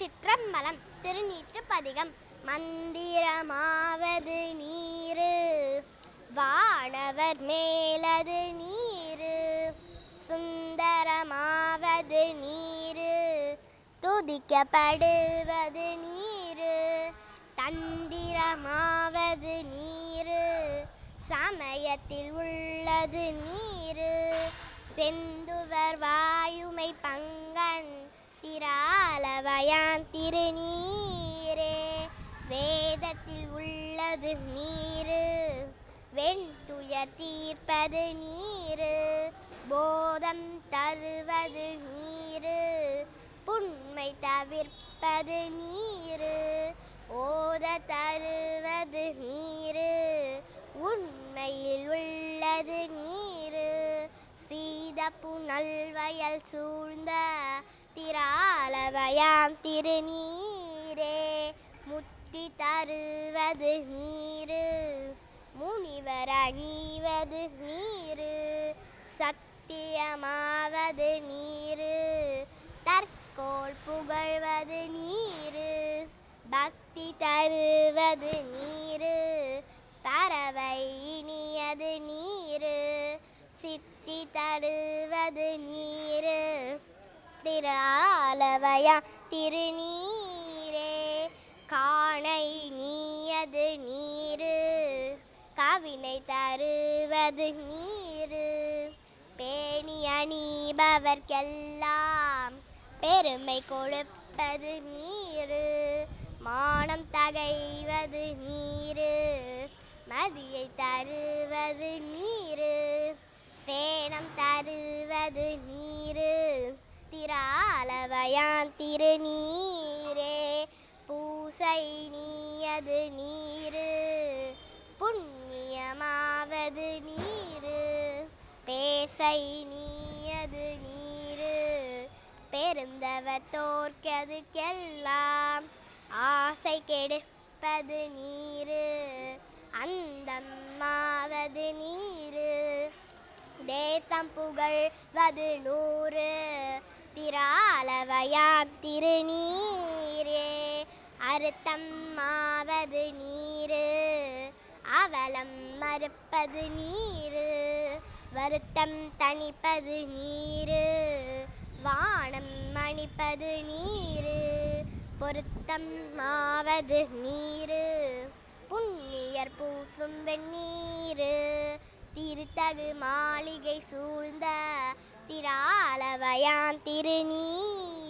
திருச்சிற்றம்பலம். திருநீற்றுப்பதிகம். மந்திரமாவது நீரு, வானவர் மேலது நீரு. சுந்தரமாவது நீரு, துதிக்கப்படுவது நீரு. தந்திரமாவது நீரு, சமயத்தில் உள்ளது நீரு. செந்துவர் வாயுமை பங்கன் திராலவயான் திருநீரே. வேதத்தில் உள்ளது நீரு, வெண்துயர் தீர்ப்பது நீரு. போதம் தருவது நீரு, புண்மை தவிர்ப்பது நீரு. ஓத தருவது நீரு, உண்மையில் உள்ளது நீரு. சீத புனல் வயல் சூழ்ந்த திராலவயாம் திருநீரே. முத்தி தருவது நீரு, முனிவர் அணிவது நீரு. சத்தியமாவது நீரு, தற்கோள் புகழ்வது நீரு. பக்தி தருவது நீரு, பறவை இனியது நீரு. சித்தி தருவது நீரு, திராலவயா திருநீரே. காணை நீயது நீரு, கவினை தருவது நீரு. பேணி அணிபவர்க்கெல்லாம் பெருமை கொடுப்பது நீரு. மானம் தகைவது நீரு, மதியை தருவது நீரு. சேனம் தருவது நீரு, திராலவயான் திருநீரே. பூசை நீயது நீரு, புண்ணியமாவது நீரு. பேசை நீயது நீரு, பெருந்தவர் தோற்கதுக்கெல்லாம் ஆசை கெடுப்பது நீரு. அந்தம்மாவது நீரு, தேசம் புகழ்வது நூறு. திராலவயான் திருநீரே. அறுத்தம்மாவது நீரு, அவலம் மறுப்பது நீரு. வருத்தம் தணிப்பது நீரு, வானம் மணிப்பது நீரு. பொருத்தம் ஆவது நீரு, புண்ணியர் பூசும் வெண்ணீரு. திருத்தகு மாளிகை சூழ்ந்த திராலவயான் திருநீரே.